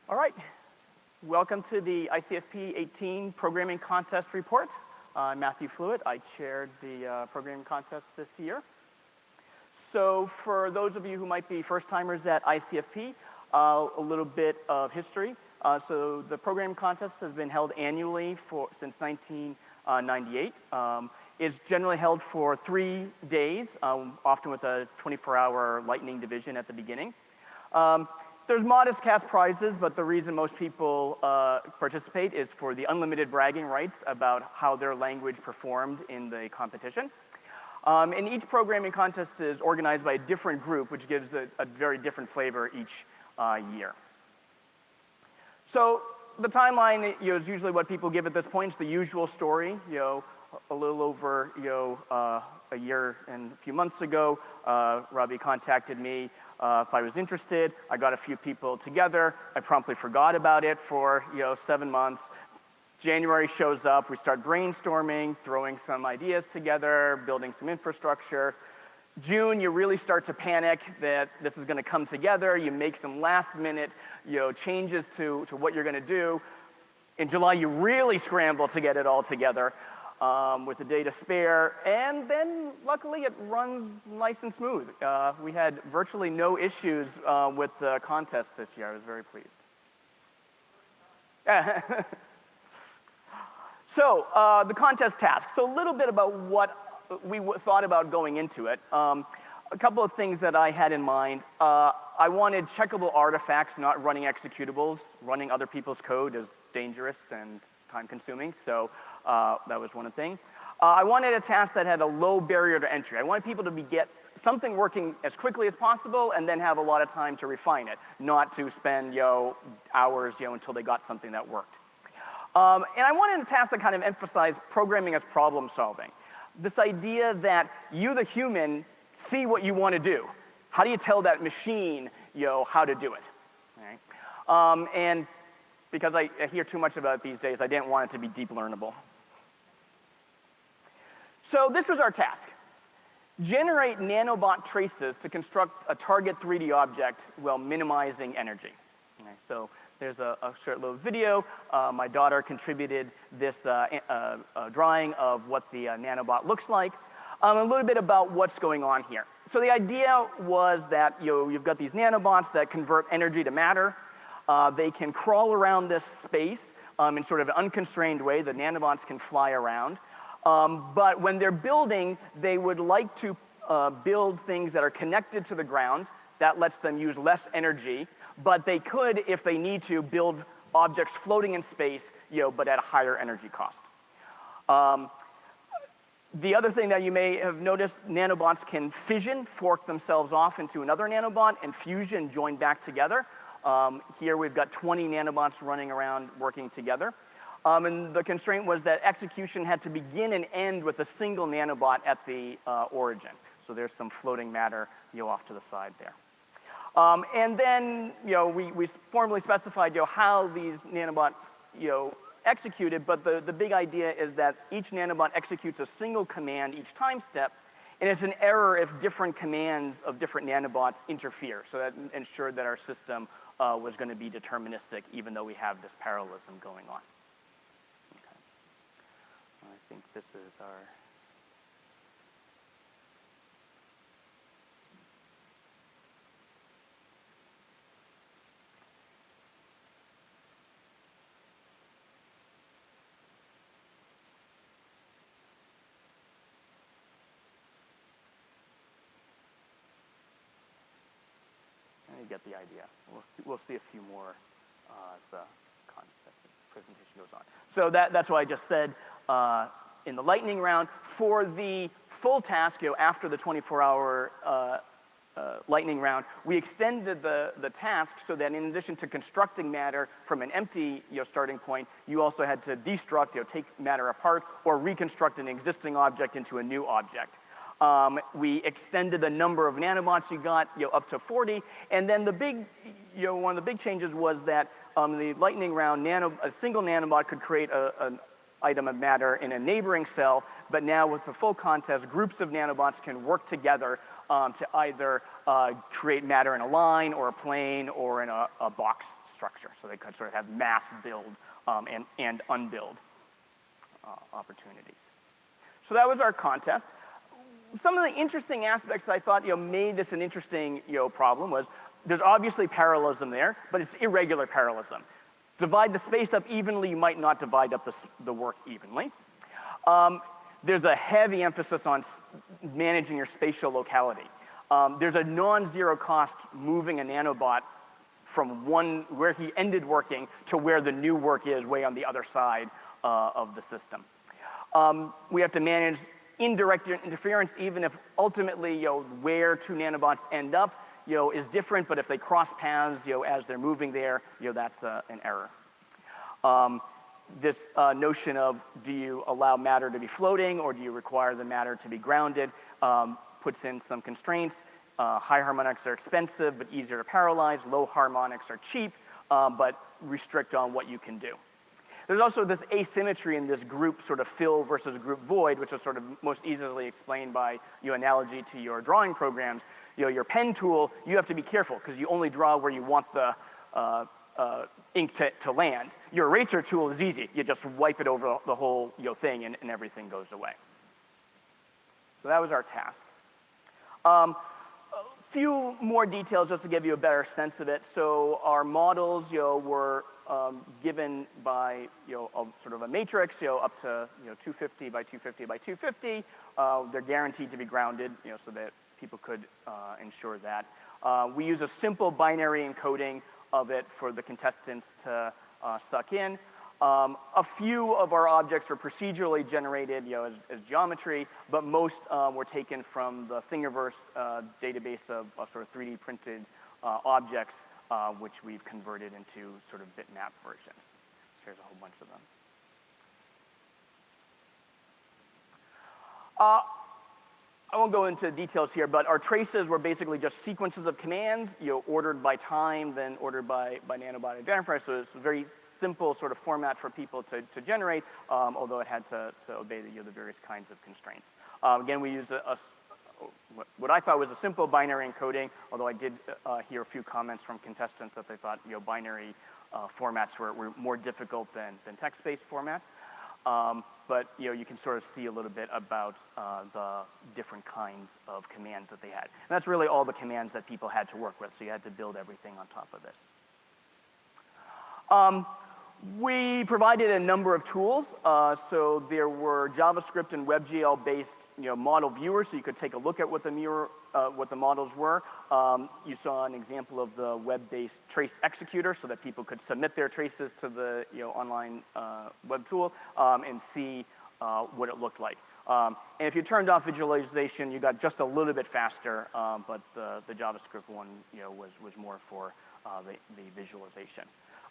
All right. Welcome to the ICFP 18 Programming Contest Report. I'm Matthew Fluet. I chaired the programming contest this year. So for those of you who might be first-timers at ICFP, a little bit of history. So the programming contest has been held annually since 1998. It's generally held for 3 days, often with a 24-hour lightning division at the beginning. There's modest cash prizes, but the reason most people participate is for the unlimited bragging rights about how their language performed in the competition. And each programming contest is organized by a different group, which gives a very different flavor each year. So the timeline is usually what people give at this point. It's the usual story. A little over a year and a few months ago, Robbie contacted me if I was interested. I got a few people together. I promptly forgot about it for 7 months. January shows up. We start brainstorming, throwing some ideas together, building some infrastructure. June, you really start to panic that this is going to come together. You make some last-minute changes to what you're going to do. In July, you really scramble to get it all together with a day to spare, and then luckily it runs nice and smooth. We had virtually no issues with the contest this year. I was very pleased. So the contest task. So a little bit about what we thought about going into it. A couple of things that I had in mind. I wanted checkable artifacts, not running executables. Running other people's code is dangerous and time-consuming, so that was one thing. I wanted a task that had a low barrier to entry. I wanted people to get something working as quickly as possible and then have a lot of time to refine it, not to spend hours until they got something that worked. And I wanted a task that kind of emphasized programming as problem solving. This idea that you, the human, see what you want to do. How do you tell that machine how to do it? All right? And because I hear too much about it these days, I didn't want it to be deep learnable. So this was our task. Generate nanobot traces to construct a target 3D object while minimizing energy. Okay, so there's a short little video. My daughter contributed this drawing of what the nanobot looks like. A little bit about what's going on here. So the idea was that you've got these nanobots that convert energy to matter. They can crawl around this space in sort of an unconstrained way. The nanobots can fly around. But when they're building, they would like to build things that are connected to the ground. That lets them use less energy. But they could, if they need to, build objects floating in space, but at a higher energy cost. The other thing that you may have noticed, nanobots can fission, fork themselves off into another nanobot, and fusion, join back together. Here we've got 20 nanobots running around working together. And the constraint was that execution had to begin and end with a single nanobot at the origin. So there's some floating matter off to the side there. And then we formally specified how these nanobots executed, but the big idea is that each nanobot executes a single command each time step, and it's an error if different commands of different nanobots interfere. So that ensured that our system was going to be deterministic, even though we have this parallelism going on. Okay. I think this is our... You get the idea. We'll see a few more as the presentation goes on. So that's what I just said in the lightning round. For the full task, after the 24-hour lightning round, we extended the task so that in addition to constructing matter from an empty starting point, you also had to destruct, take matter apart, or reconstruct an existing object into a new object. We extended the number of nanobots you got up to 40, and then the big, one of the big changes was that the lightning round, a single nanobot could create an item of matter in a neighboring cell, but now with the full contest, groups of nanobots can work together to either create matter in a line or a plane or in a box structure. So they could sort of have mass build and unbuild opportunities. So that was our contest. Some of the interesting aspects that I thought made this an interesting problem was there's obviously parallelism there, but it's irregular parallelism. Divide the space up evenly, you might not divide up the work evenly. There's a heavy emphasis on managing your spatial locality. There's a non-zero cost moving a nanobot from where he ended working to where the new work is way on the other side of the system. We have to manage indirect interference, even if ultimately where two nanobots end up is different, but if they cross paths as they're moving there, that's an error. This notion of do you allow matter to be floating or do you require the matter to be grounded puts in some constraints. High harmonics are expensive but easier to parallelize. Low harmonics are cheap but restrict on what you can do. There's also this asymmetry in this group sort of fill versus group void, which is sort of most easily explained by analogy to your drawing programs. Your pen tool, you have to be careful because you only draw where you want the ink to land. Your eraser tool is easy. You just wipe it over the whole thing and everything goes away. So that was our task. A few more details just to give you a better sense of it. So our models were given by sort of a matrix up to 250 by 250 by 250. They're guaranteed to be grounded so that people could ensure that. We use a simple binary encoding of it for the contestants to suck in. A few of our objects are procedurally generated as geometry, but most were taken from the Thingiverse database of sort of 3D printed objects, which we've converted into sort of bitmap versions. Here's a whole bunch of them. I won't go into details here, but our traces were basically just sequences of commands, ordered by time, then ordered by nanobot identifier. So it's a very simple sort of format for people to generate, although it had to obey the various kinds of constraints. Again, we used what I thought was a simple binary encoding, although I did hear a few comments from contestants that they thought binary formats were more difficult than text-based formats. But you can sort of see a little bit about the different kinds of commands that they had. And that's really all the commands that people had to work with, so you had to build everything on top of this. We provided a number of tools. So there were JavaScript and WebGL-based model viewers, so you could take a look at what the models were. You saw an example of the web-based trace executor so that people could submit their traces to the online web tool and see what it looked like. And if you turned off visualization, you got just a little bit faster, but the JavaScript one was more for the visualization.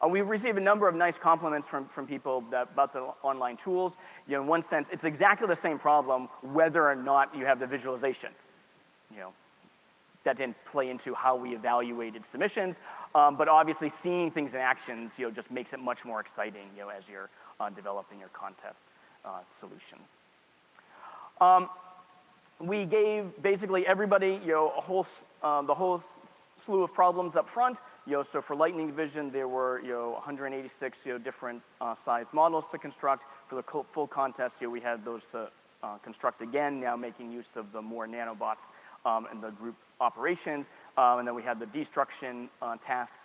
We've received a number of nice compliments from people about the online tools. In one sense, it's exactly the same problem whether or not you have the visualization. That didn't play into how we evaluated submissions, but obviously seeing things in action just makes it much more exciting as you're developing your contest solution. We gave basically everybody the whole slew of problems up front. So for lightning vision, there were 186 different size models to construct. For the full contest, we had those to construct again, now making use of the more nanobots and the group operations. And then we had the destruction tasks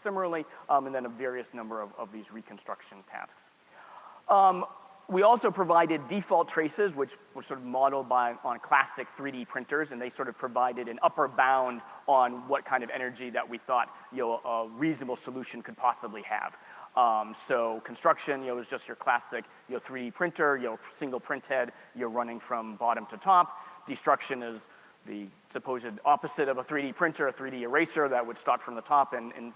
similarly, and then a various number of these reconstruction tasks. We also provided default traces, which were sort of modeled on classic 3D printers, and they sort of provided an upper bound on what kind of energy that we thought a reasonable solution could possibly have. So construction was just your classic 3D printer, single print head, running from bottom to top. Destruction is the supposed opposite of a 3D printer, a 3D eraser that would start from the top and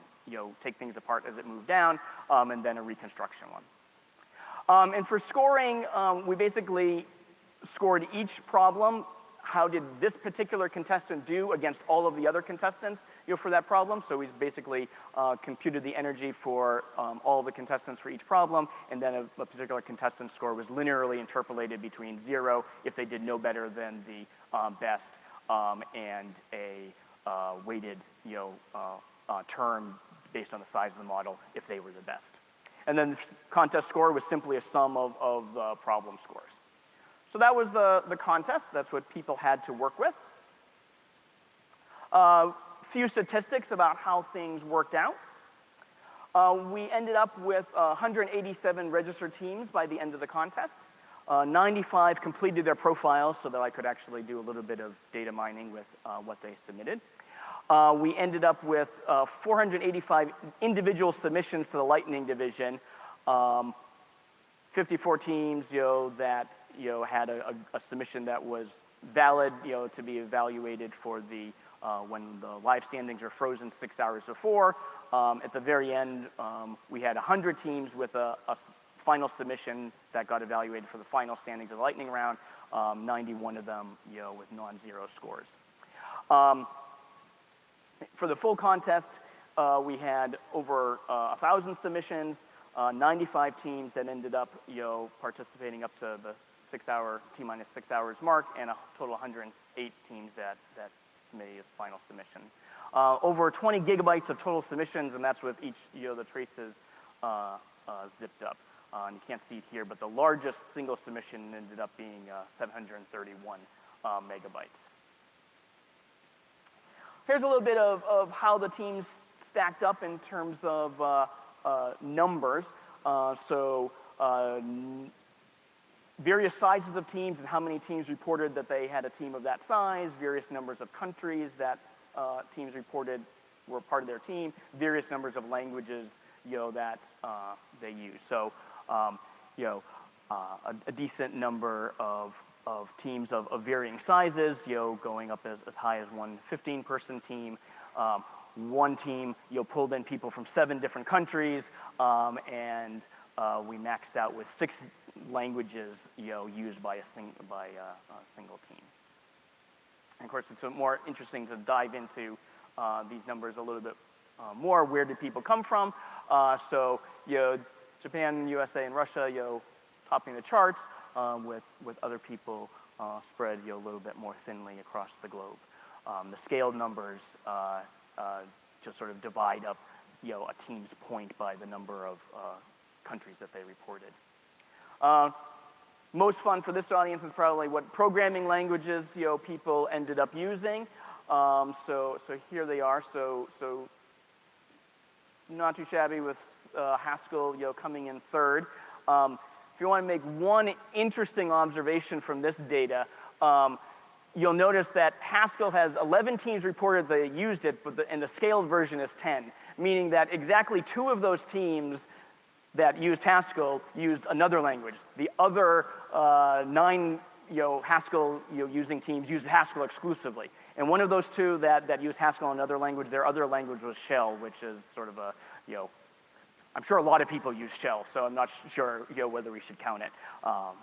take things apart as it moved down, and then a reconstruction one. And for scoring, we basically scored each problem. How did this particular contestant do against all of the other contestants for that problem? So we basically computed the energy for all the contestants for each problem, and then a particular contestant score was linearly interpolated between 0 if they did no better than the best, and a weighted term based on the size of the model if they were the best. And then the contest score was simply a sum of the problem scores. So that was the contest. That's what people had to work with. Few statistics about how things worked out. We ended up with 187 registered teams by the end of the contest. 95 completed their profiles so that I could actually do a little bit of data mining with what they submitted. We ended up with 485 individual submissions to the Lightning division. 54 teams, that had a submission that was valid, to be evaluated for the when the live standings are frozen 6 hours before. At the very end, we had 100 teams with a final submission that got evaluated for the final standings of the Lightning round. 91 of them, with non-zero scores. For the full contest, we had over 1,000 submissions, 95 teams that ended up, participating up to the T-minus 6 hours mark, and a total of 108 teams that made a final submission. Over 20 gigabytes of total submissions, and that's with each, the traces zipped up. And you can't see it here, but the largest single submission ended up being 731 megabytes. Here's a little bit of how the teams stacked up in terms of numbers. Various sizes of teams and how many teams reported that they had a team of that size, various numbers of countries that teams reported were part of their team, various numbers of languages, that they use. So, a decent number of teams of varying sizes, going up as high as one 15-person team. One team, pulled in people from 7 different countries, and we maxed out with 6 languages, used by a single team. And of course, it's more interesting to dive into these numbers a little bit more. Where did people come from? So, Japan, USA, and Russia, topping the charts, with other people spread, a little bit more thinly across the globe. The scaled numbers just sort of divide up, a team's point by the number of countries that they reported. Most fun for this audience is probably what programming languages, people ended up using. So here they are. So not too shabby with Haskell, coming in third. If you want to make one interesting observation from this data, you'll notice that Haskell has 11 teams reported they used it, and the scaled version is 10, meaning that exactly 2 of those teams that used Haskell used another language. The other 9, Haskell using teams used Haskell exclusively. And one of those 2 that used Haskell in another language, their other language was Shell, which is sort of a, I'm sure a lot of people use Shell, so I'm not sure, whether we should count it. All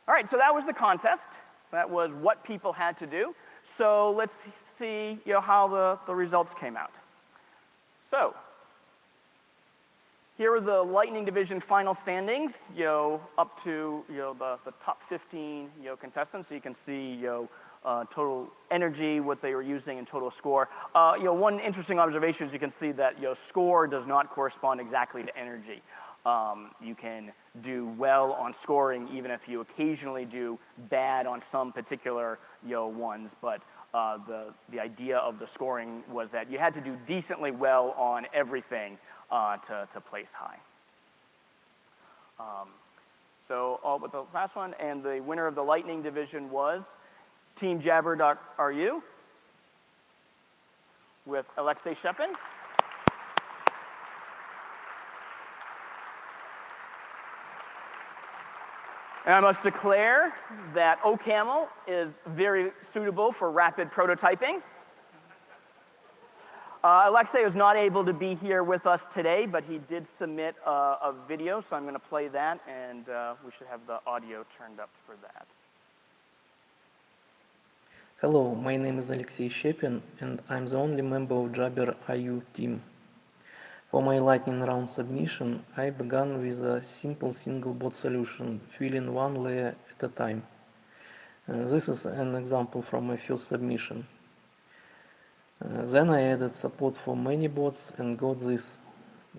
right, so that was the contest. That was what people had to do. So let's see, how the results came out. So here are the Lightning Division final standings, up to, the top 15, contestants. So you can see, total energy, what they were using, and total score. One interesting observation is you can see that, score does not correspond exactly to energy. You can do well on scoring even if you occasionally do bad on some particular, ones, but the idea of the scoring was that you had to do decently well on everything to place high. So all but the last one, and the winner of the Lightning division was Team Jabber.ru with Alexei Shepin. And I must declare that OCaml is very suitable for rapid prototyping. Alexei was not able to be here with us today, but he did submit a video, so I'm going to play that, and we should have the audio turned up for that. Hello, my name is Alexei Shepin, and I'm the only member of Jabber.ru team. For my lightning round submission, I began with a simple single bot solution, filling one layer at a time. This is an example from my first submission. Then I added support for many bots and got this.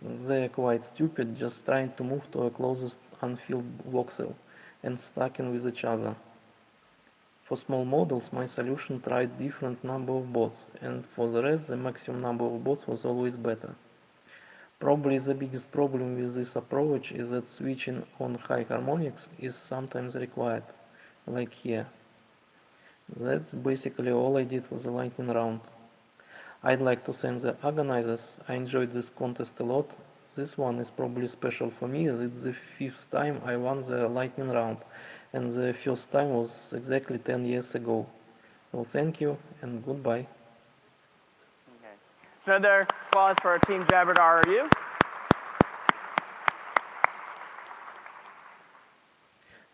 They're quite stupid, just trying to move to a closest unfilled voxel and stacking with each other. For small models, my solution tried different number of bots, and for the rest, the maximum number of bots was always better. Probably the biggest problem with this approach is that switching on high harmonics is sometimes required, like here. That's basically all I did for the lightning round. I'd like to thank the organizers. I enjoyed this contest a lot. This one is probably special for me as it's the 5th time I won the lightning round, and the first time was exactly 10 years ago. So thank you and goodbye. Okay. So another applause for Team Jabber RU.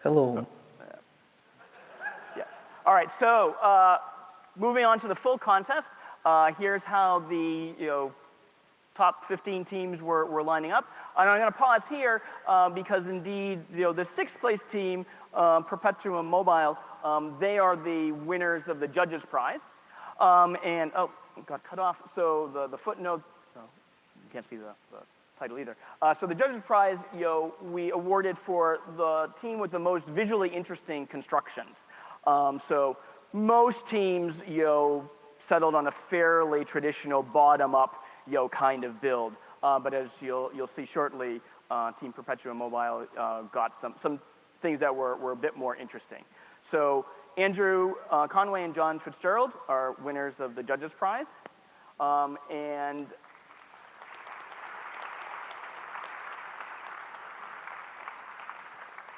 Hello. Yeah. All right. So moving on to the full contest. Here's how the top 15 teams were lining up. And I'm going to pause here because indeed the 6th place team, Perpetuum Mobile, they are the winners of the judges prize. And oh, it got cut off. So the footnote. Oh, you can't see the title either. So the judges prize, we awarded for the team with the most visually interesting constructions. So most teams, settled on a fairly traditional bottom-up, kind of build. But as you'll see shortly, Team Perpetuum Mobile got some things that were a bit more interesting. So Andrew Conway and John Fitzgerald are winners of the judges prize. And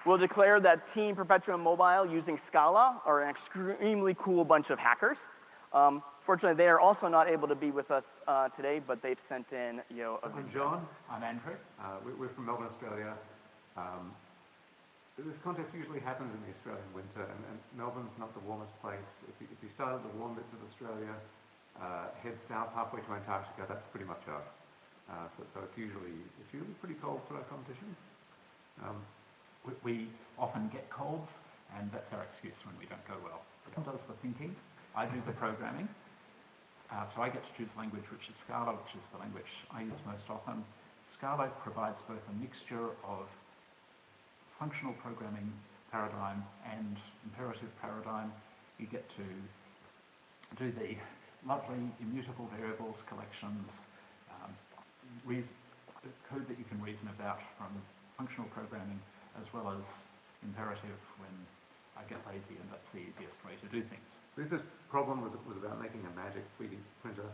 we'll declare that Team Perpetuum Mobile using Scala are an extremely cool bunch of hackers. Fortunately, they are also not able to be with us today, but they've sent in, I'm John. I'm Andrew. We're from Melbourne, Australia. This contest usually happens in the Australian winter, and Melbourne's not the warmest place. If you start at the warm bits of Australia, head south halfway to Antarctica, that's pretty much us. So it's usually pretty cold for our competition. We often get colds, and that's our excuse when we don't go well. John does the thinking, I do the programming. So I get to choose language, which is Scala, which is the language I use most often. Scala provides both a mixture of functional programming paradigm and imperative paradigm. You get to do the lovely immutable variables collections, code that you can reason about from functional programming, as well as imperative when I get lazy and that's the easiest way to do things. This problem was about making a magic 3D printer.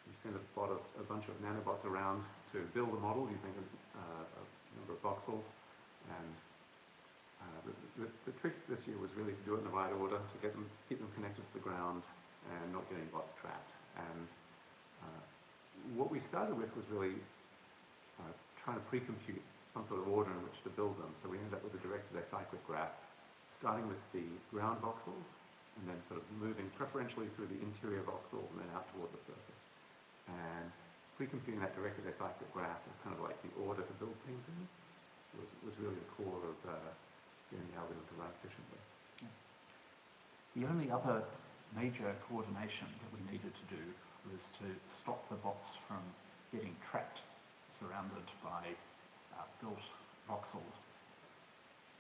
You send a bunch of nanobots around to build a model using a number of voxels, and the trick this year was really to do it in the right order, to keep them connected to the ground and not get any bots trapped. And what we started with was really trying to pre-compute some sort of order in which to build them. So we ended up with a directed acyclic graph, starting with the ground voxels, and then sort of moving preferentially through the interior voxels and then out toward the surface. And pre-computing that directed acyclic graph is kind of like the order to build things in, was really the core of getting the algorithm to run efficiently. The only other major coordination that we needed to do was to stop the bots from getting trapped, surrounded by built voxels.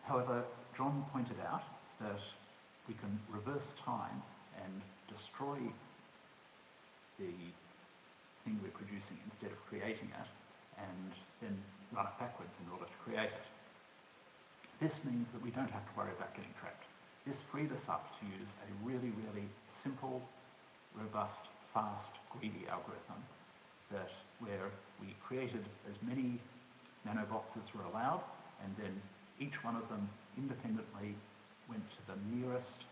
However, John pointed out that we can reverse time and destroy the thing we're producing instead of creating it, and then run it backwards in order to create it. This means that we don't have to worry about getting trapped. This freed us up to use a really, really simple, robust, fast, greedy algorithm where we created as many nanobots as were allowed, and then each one of them independently went to the nearest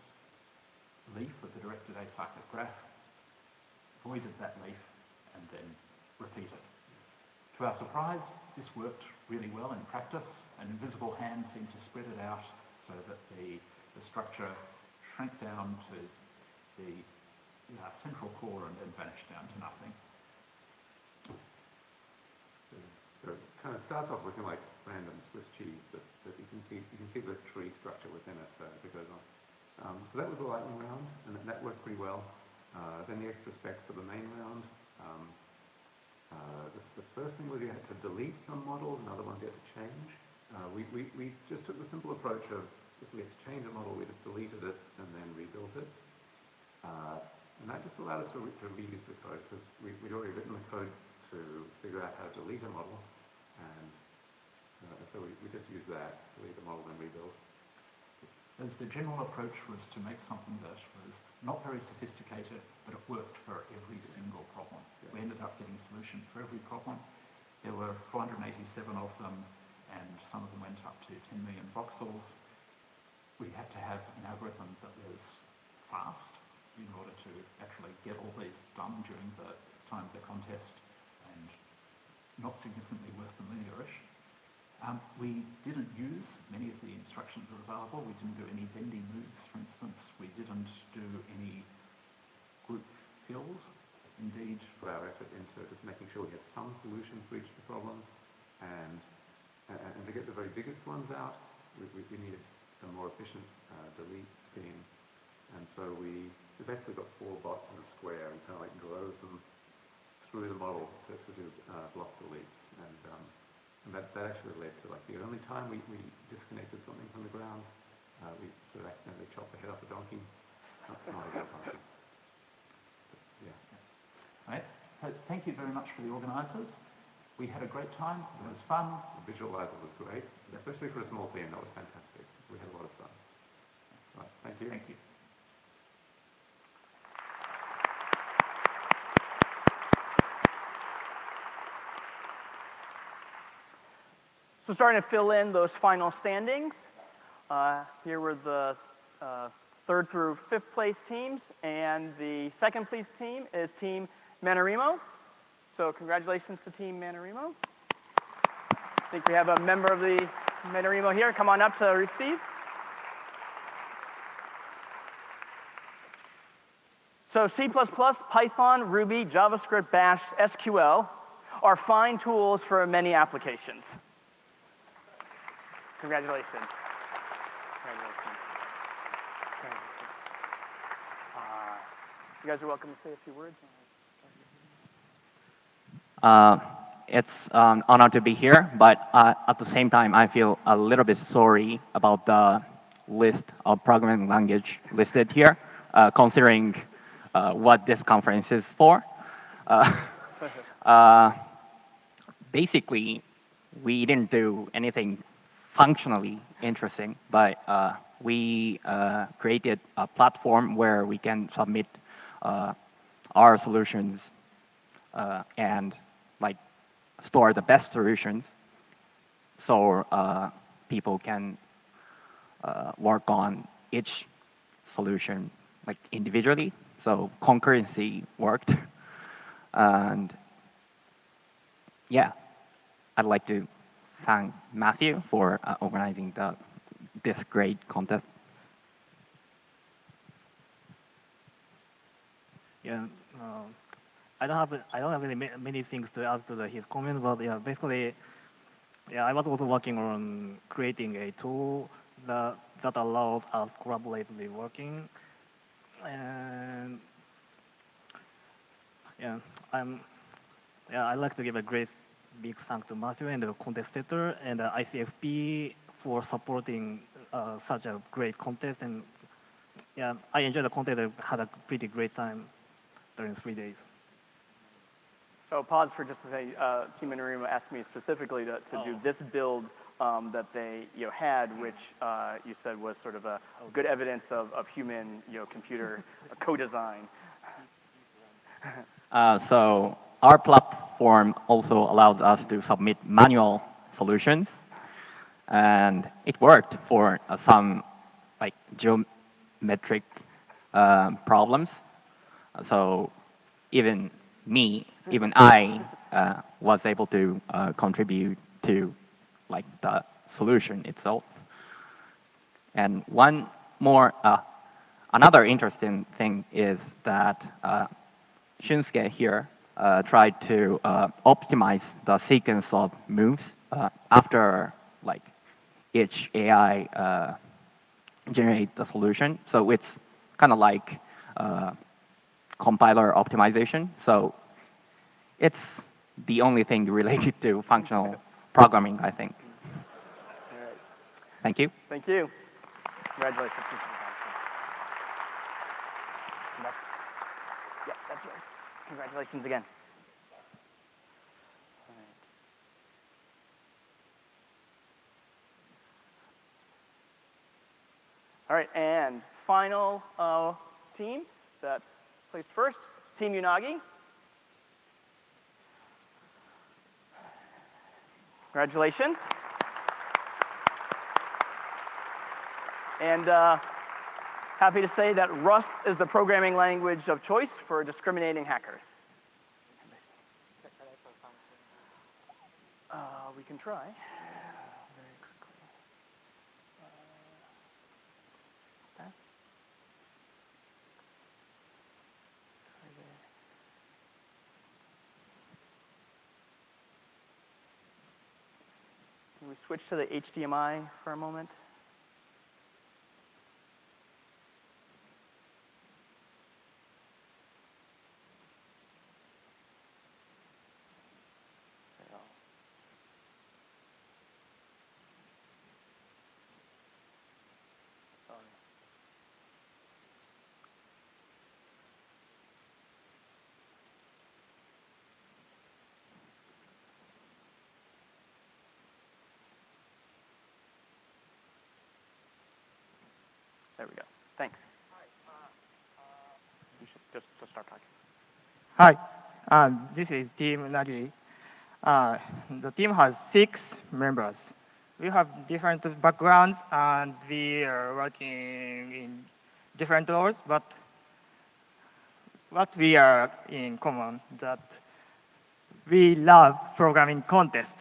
leaf of the directed acyclic graph, voided that leaf, and then repeated. To our surprise, this worked really well in practice. An invisible hand seemed to spread it out so that the structure shrank down to the central core and then vanished down to nothing. So it kind of starts off looking like random Swiss cheese, but you can see the tree structure within it as it goes on. So that was the lightning round, and that worked pretty well. Then the extra spec for the main round. The first thing was you had to delete some models, and other ones you had to change. We just took the simple approach of if we had to change a model, we just deleted it and then rebuilt it. And that just allowed us to reuse the code, because we'd already written the code to figure out how to delete a model, and so we just used that, delete the model and rebuild. As the general approach was to make something that was not very sophisticated, but it worked for every single problem. Yeah. We ended up getting a solution for every problem. There were 487 of them, and some of them went up to 10 million voxels. We had to have an algorithm that was fast in order to actually get all these done during the time of the contest, and not significantly worse than linearish. We didn't use many of the instructions that were available. We didn't do any bendy moves, for instance. We didn't do any group fills. Indeed, put our effort into just making sure we had some solution for each of the problems, and to get the very biggest ones out, we needed a more efficient delete scheme, and so we basically got 4 bots in a square and kind of like drove them through the model to do block deletes, and that actually led to, like, the only time we disconnected something from the ground, we sort of accidentally chopped the head off a donkey. Not a real donkey. But, yeah. Right. So thank you very much for the organisers. We had a great time. It was fun. The visualizer was great, especially for a small team. That was fantastic. We had a lot of fun. Right. Thank you. Thank you. So starting to fill in those final standings. Here were the 3rd through 5th place teams, and the 2nd place team is Team Manarimo. So congratulations to Team Manarimo. I think we have a member of the Manarimo here. Come on up to receive. So C++, Python, Ruby, JavaScript, Bash, SQL are fine tools for many applications. Congratulations. Congratulations. You guys are welcome to say a few words. It's an honor to be here, but at the same time, I feel a little bit sorry about the list of programming language listed here, considering what this conference is for. Basically, we didn't do anything functionally interesting, but we created a platform where we can submit our solutions and like store the best solutions, so people can work on each solution like individually. So concurrency worked, and yeah, I'd like to thank Matthew for organizing this great contest. Yeah, I don't have many things to add to his comment, but yeah, basically, yeah, I was also working on creating a tool that allowed us collaboratively working, and yeah, I'd like to give a great big thanks to Matthew and the contestator and the ICFP for supporting such a great contest. And yeah, I enjoyed the contest and had a pretty great time during 3 days. So pause for just to say, Team Manarimo asked me specifically to do this build that they had, which you said was sort of a good evidence of human computer co-design. So our platform also allows us to submit manual solutions, and it worked for some like geometric problems. So even I was able to contribute to like the solution itself. And another interesting thing is that Shunsuke here tried to optimize the sequence of moves after like each AI generate the solution. So it's kind of like compiler optimization. So it's the only thing related to functional programming, I think. All right. Thank you. Thank you. Congratulations. Yeah, that's right. Congratulations again. All right, and final team that placed first, Team Unagi. Congratulations. And happy to say that Rust is the programming language of choice for discriminating hackers. We can try very quickly. Okay. Can we switch to the HDMI for a moment? There we go. Thanks. You should just start talking. Hi, this is Team Nagi. The team has 6 members. We have different backgrounds and we are working in different roles, but what we are in common that we love programming contests.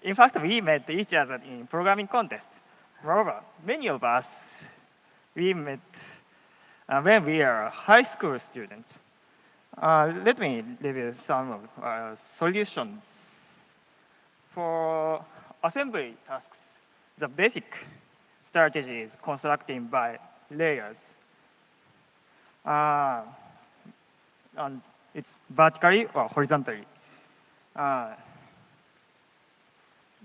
In fact, we met each other in programming contests. Moreover, many of us, we met when we are high school students. Let me review some of our solutions. For assembly tasks, the basic strategy is constructing by layers. And it's vertically or horizontally.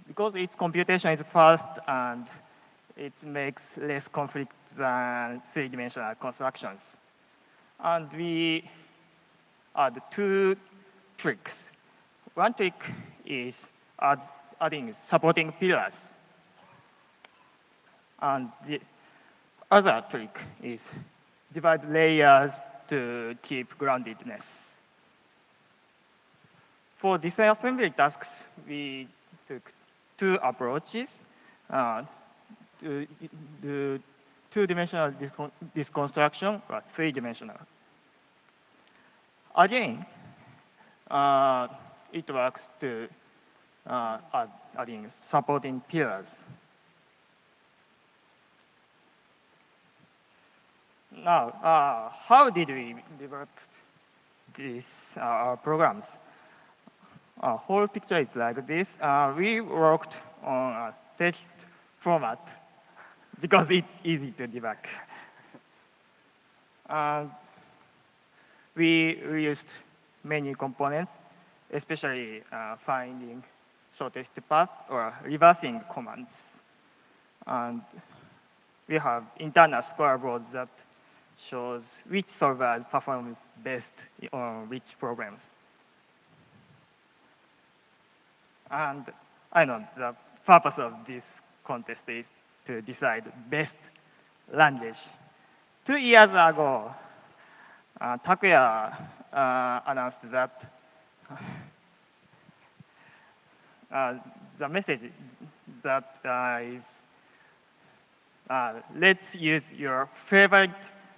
Because its computation is fast and it makes less conflict than 3-dimensional constructions. And we add 2 tricks. One trick is adding supporting pillars. And the other trick is divide layers to keep groundedness. For disassembly tasks, we took 2 approaches to do 2-dimensional disconstruction or 3-dimensional. Again, it works to adding supporting pillars. Now, how did we develop these programs? Whole picture is like this. We worked on a text format because it's easy to debug. We used many components, especially finding shortest path or reversing commands. And we have internal scoreboard that shows which solvers perform best on which programs. And I know the purpose of this contest is to decide best language. 2 years ago, Takuya announced that the message that is let's use your favorite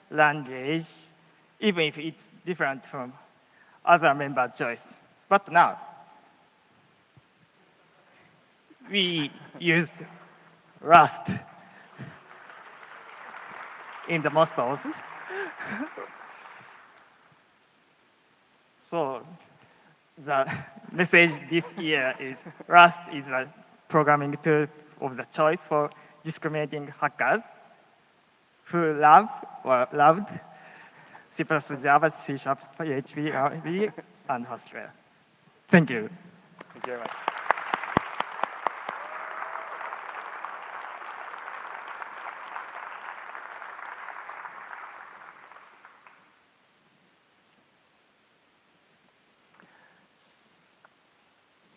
language, even if it's different from other member choice. But now, we used Rust in the most often. So the message this year is Rust is a programming tool of the choice for discriminating hackers who love or loved C++, Java, C#, PHP, Ruby, and Haskell. Thank you. Thank you very much.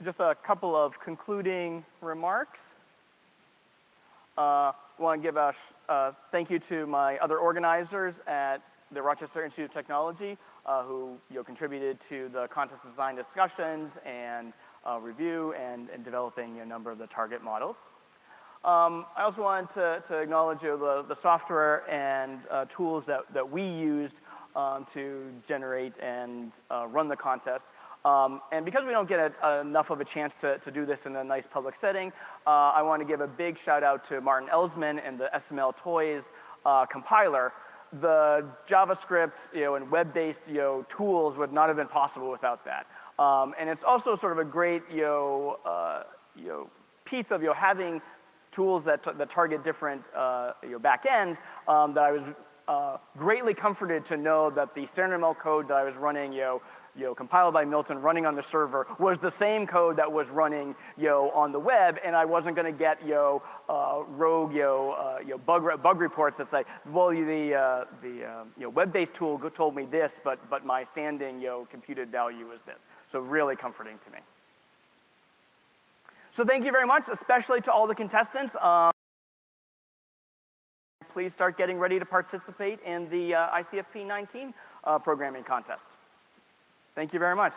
Just a couple of concluding remarks. I want to give a thank you to my other organizers at the Rochester Institute of Technology who contributed to the contest design discussions and review and developing a number of the target models. I also wanted to acknowledge the software and tools that we used to generate and run the contest. And because we don't get enough of a chance to do this in a nice public setting, I want to give a big shout out to Martin Ellsman and the SML Toys compiler. The JavaScript and web-based tools would not have been possible without that. And it's also sort of a great piece of having tools that target different backends that I was greatly comforted to know that the standard ML code that I was running compiled by Milton, running on the server, was the same code that was running, on the web, and I wasn't going to get, rogue, bug reports that say, well, the web-based tool told me this, but my standing, computed value is this. So really comforting to me. So thank you very much, especially to all the contestants. Please start getting ready to participate in the ICFP 19 programming contest. Thank you very much.